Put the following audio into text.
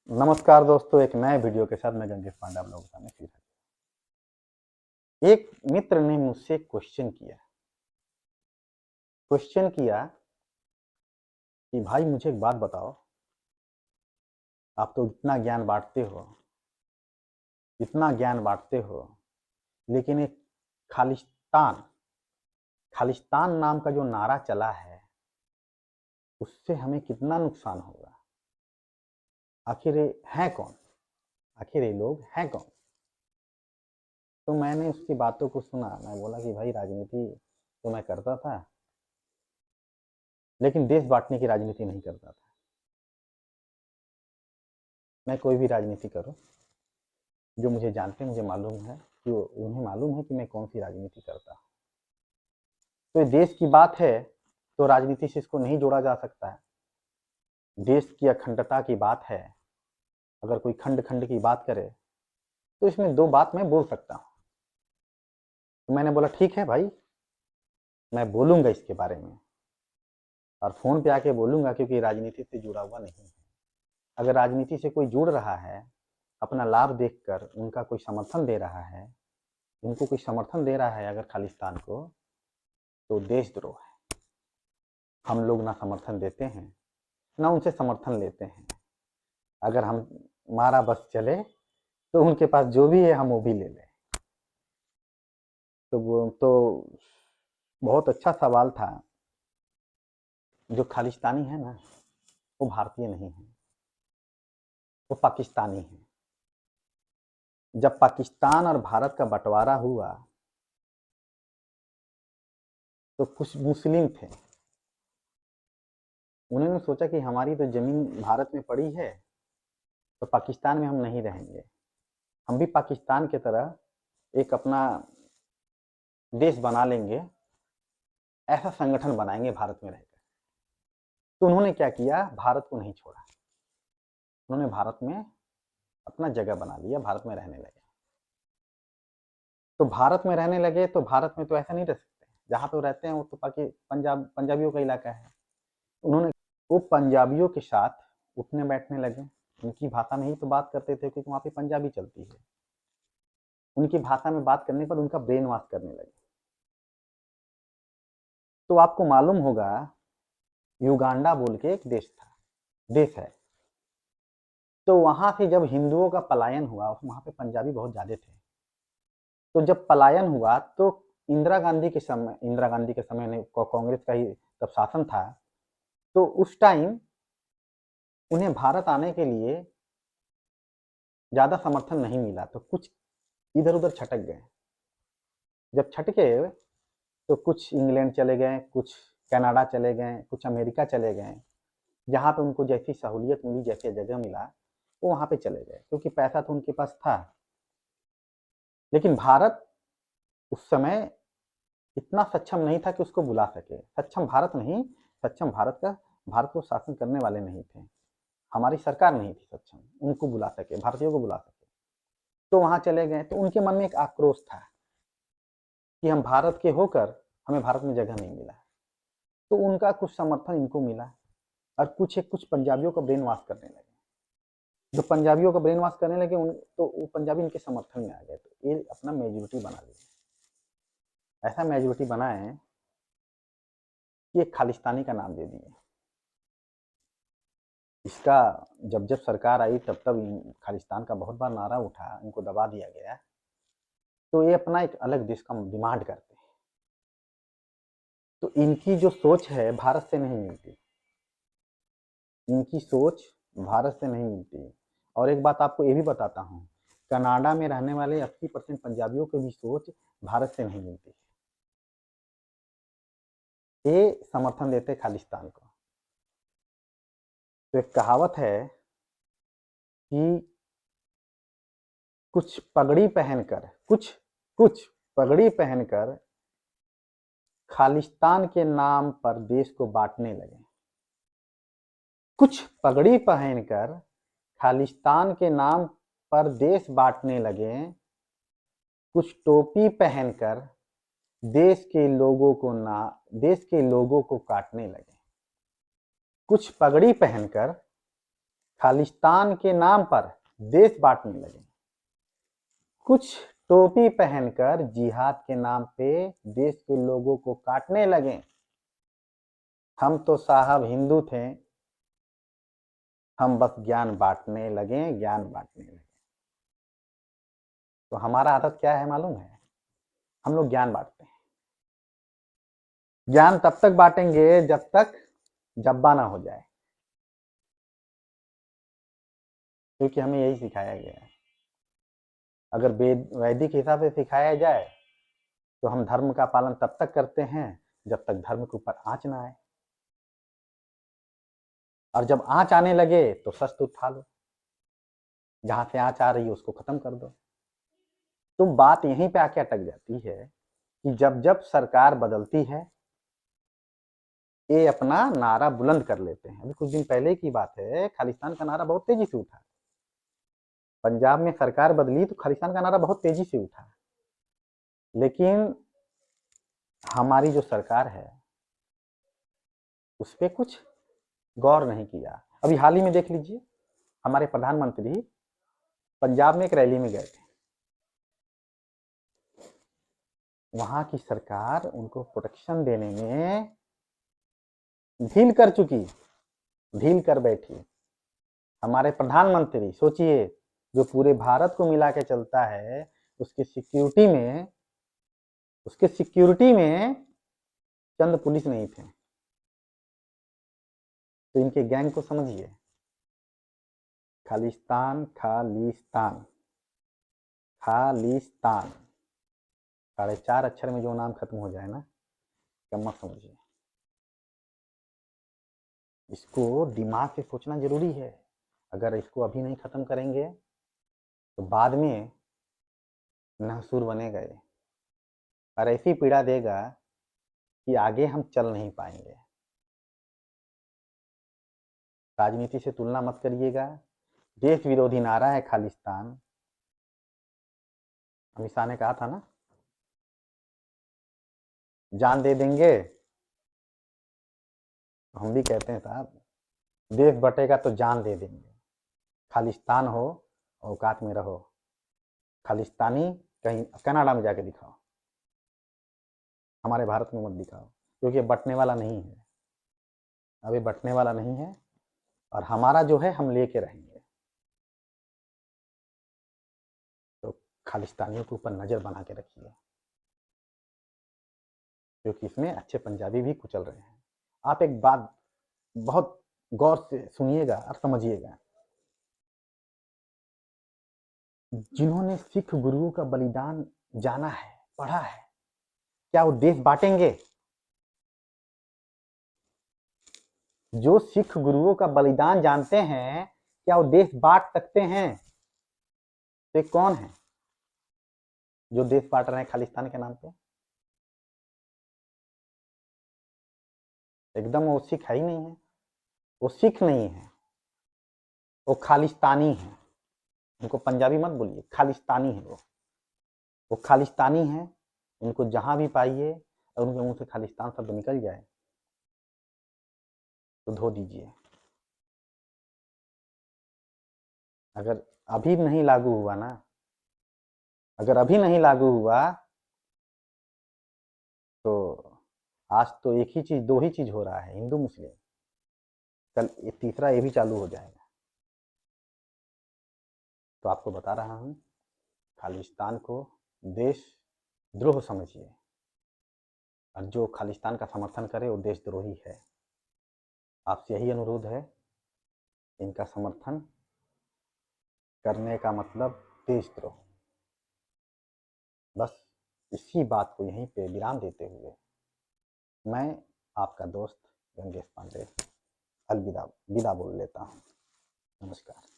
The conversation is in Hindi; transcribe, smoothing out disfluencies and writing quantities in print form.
नमस्कार दोस्तों, एक नए वीडियो के साथ मैं गंगेश पांडे आप लोगों के सामने फिर हाजिर। एक मित्र ने मुझसे क्वेश्चन किया कि भाई मुझे एक बात बताओ, आप तो इतना ज्ञान बांटते हो, लेकिन एक खालिस्तान खालिस्तान नाम का जो नारा चला है, उससे हमें कितना नुकसान होगा? आखिर ये हैं कौन? आखिर ये लोग हैं कौन? तो मैंने उसकी बातों को सुना। मैं बोला कि भाई, राजनीति तो मैं करता था, लेकिन देश बांटने की राजनीति नहीं करता था। मैं कोई भी राजनीति करूं, जो मुझे जानते हैं, मुझे मालूम है कि उन्हें मालूम है कि मैं कौन सी राजनीति करता हूं। तो ये देश की बात है, तो राजनीति से इसको नहीं जोड़ा जा सकता है। देश की अखंडता की बात है। अगर कोई खंड खंड की बात करे तो इसमें दो बात मैं बोल सकता हूँ। तो मैंने बोला ठीक है भाई, मैं बोलूंगा इसके बारे में, और फोन पे आके बोलूंगा, क्योंकि राजनीति से जुड़ा हुआ नहीं है। अगर राजनीति से कोई जुड़ रहा है, अपना लाभ देखकर उनका कोई समर्थन दे रहा है, उनको कोई समर्थन दे रहा है अगर खालिस्तान को, तो देशद्रोह है। हम लोग ना समर्थन देते हैं, ना उनसे समर्थन लेते हैं। अगर हमारा बस चले तो उनके पास जो भी है हम वो भी ले लें। तो वो तो बहुत अच्छा सवाल था। जो खालिस्तानी है ना, वो भारतीय नहीं है, वो पाकिस्तानी है। जब पाकिस्तान और भारत का बंटवारा हुआ तो कुछ मुस्लिम थे, उन्होंने सोचा कि हमारी तो जमीन भारत में पड़ी है, तो पाकिस्तान में हम नहीं रहेंगे, हम भी पाकिस्तान की तरह एक अपना देश बना लेंगे, ऐसा संगठन बनाएंगे भारत में रहकर। तो उन्होंने क्या किया, भारत को नहीं छोड़ा, उन्होंने भारत में अपना जगह बना लिया, भारत में रहने लगे। तो भारत में रहने लगे तो भारत में तो ऐसा नहीं रह सकते, जहाँ पे वो रहते हैं वो तो पंजाबियों का इलाका है। उन्होंने वो पंजाबियों के साथ उठने बैठने लगे, उनकी भाषा में ही तो बात करते थे, क्योंकि वहाँ पे पंजाबी चलती है। उनकी भाषा में बात करने पर उनका ब्रेन वॉश करने लगे। तो आपको मालूम होगा, युगांडा बोल के एक देश है। तो वहां से जब हिंदुओं का पलायन हुआ, वहां पे पंजाबी बहुत ज्यादा थे। तो जब पलायन हुआ तो इंदिरा गांधी के समय ने कांग्रेस का ही तब शासन था, तो उस टाइम उन्हें भारत आने के लिए ज्यादा समर्थन नहीं मिला, तो कुछ इधर उधर छटक गए। जब छटके तो कुछ इंग्लैंड चले गए, कुछ कनाडा चले गए, कुछ अमेरिका चले गए। जहाँ पे उनको जैसी सहूलियत मिली, जैसे जगह मिला, वो वहाँ पे चले गए, क्योंकि पैसा तो उनके पास था। लेकिन भारत उस समय इतना सक्षम नहीं था कि उसको बुला सके। सक्षम भारत नहीं, सक्षम भारत को शासन करने वाले नहीं थे, हमारी सरकार नहीं थी सक्षम उनको बुला सके, भारतीयों को बुला सके। तो वहाँ चले गए, तो उनके मन में एक आक्रोश था कि हम भारत के होकर हमें भारत में जगह नहीं मिला। तो उनका कुछ समर्थन इनको मिला, और कुछ पंजाबियों का ब्रेन वॉश करने लगे। जो पंजाबियों का ब्रेन वॉश करने लगे तो वो पंजाबी इनके समर्थन में आ गए, तो ये अपना मेजोरिटी बना लिया। ऐसा मेजोरिटी बनाए कि एक खालिस्तानी का नाम दे दिए। इसका जब जब सरकार आई तब तब खालिस्तान का बहुत बार नारा उठा, इनको दबा दिया गया। तो ये अपना एक अलग देश का डिमांड करते हैं। तो इनकी जो सोच है भारत से नहीं मिलती, इनकी सोच भारत से नहीं मिलती। और एक बात आपको ये भी बताता हूँ, कनाडा में रहने वाले 80% पंजाबियों की भी सोच भारत से नहीं मिलती। ये समर्थन देते खालिस्तान को। तो एक कहावत है कि कुछ पगड़ी पहनकर कुछ कुछ पगड़ी पहनकर खालिस्तान के नाम पर देश को बांटने लगे। कुछ पगड़ी पहनकर खालिस्तान के नाम पर देश बांटने लगे। कुछ टोपी पहनकर देश के लोगों को काटने लगे। कुछ पगड़ी पहनकर खालिस्तान के नाम पर देश बांटने लगे। कुछ टोपी पहनकर जिहाद के नाम पे देश के लोगों को काटने लगे। हम तो साहब हिंदू थे, हम बस ज्ञान बांटने लगे, ज्ञान बांटने लगे। तो हमारा आदत क्या है मालूम है? हम लोग ज्ञान बांटते हैं। ज्ञान तब तक बांटेंगे जब तक जब्बा ना हो जाए, क्योंकि हमें यही सिखाया गया है। अगर वैदिक हिसाब से सिखाया जाए तो हम धर्म का पालन तब तक करते हैं जब तक धर्म के ऊपर आंच ना आए, और जब आंच आने लगे तो शस्त्र उठा लो, जहां से आंच आ रही है उसको खत्म कर दो। तो बात यहीं पे आके अटक जाती है कि जब जब सरकार बदलती है ये अपना नारा बुलंद कर लेते हैं। अभी कुछ दिन पहले की बात है, खालिस्तान का नारा बहुत तेजी से उठा। पंजाब में सरकार बदली तो खालिस्तान का नारा बहुत तेजी से उठा, लेकिन हमारी जो सरकार है उस पर कुछ गौर नहीं किया। अभी हाल ही में देख लीजिए, हमारे प्रधानमंत्री पंजाब में एक रैली में गए थे, वहां की सरकार उनको प्रोटेक्शन देने में ढील कर चुकी, ढील कर बैठी। हमारे प्रधानमंत्री सोचिए, जो पूरे भारत को मिला के चलता है, उसके सिक्योरिटी में चंद पुलिस नहीं थे। तो इनके गैंग को समझिए, खालिस्तान खालिस्तान खालिस्तान, 4.5 अक्षर में जो नाम खत्म हो जाए ना, कम मत समझिए। इसको दिमाग से सोचना जरूरी है। अगर इसको अभी नहीं खत्म करेंगे तो बाद में नहसूर बने गए, और ऐसी पीड़ा देगा कि आगे हम चल नहीं पाएंगे। राजनीति से तुलना मत करिएगा। देश विरोधी नारा है खालिस्तान। अमित शाह ने कहा था ना, जान दे देंगे। हम भी कहते हैं साहब, देश बटेगा तो जान दे देंगे। खालिस्तान हो, औकात में रहो। खालिस्तानी कहीं कनाडा में जाके दिखाओ, हमारे भारत में मत दिखाओ, क्योंकि बटने वाला नहीं है, अभी बटने वाला नहीं है। और हमारा जो है हम लेके रहेंगे। तो खालिस्तानियों के ऊपर नज़र बना के रखिए, क्योंकि इसमें अच्छे पंजाबी भी कुचल रहे हैं। आप एक बात बहुत गौर से सुनिएगा और समझिएगा। जिन्होंने सिख गुरुओं का बलिदान जाना है, पढ़ा है, क्या वो देश बांटेंगे? जो सिख गुरुओं का बलिदान जानते हैं, क्या वो देश बांट सकते हैं? तो कौन है जो देश बांट रहे हैं खालिस्तान के नाम पे? एकदम वो सिख है ही नहीं है। वो सिख नहीं है, वो खालिस्तानी है। उनको पंजाबी मत बोलिए, खालिस्तानी है वो खालिस्तानी है। उनको जहां भी पाइए और उनके मुंह से खालिस्तान शब्द निकल जाए तो धो दीजिए। अगर अभी नहीं लागू हुआ ना, अगर अभी नहीं लागू हुआ तो आज तो एक ही चीज, दो ही चीज हो रहा है, हिंदू मुस्लिम। कल तीसरा ये भी चालू हो जाएगा। तो आपको बता रहा हूं, खालिस्तान को देश द्रोह समझिए, और जो खालिस्तान का समर्थन करे वो देशद्रोही है। आपसे यही अनुरोध है, इनका समर्थन करने का मतलब देशद्रोह। बस इसी बात को यहीं पे विराम देते हुए मैं आपका दोस्त गंगेश पांडे अलविदा विदा बोल लेता हूँ। नमस्कार।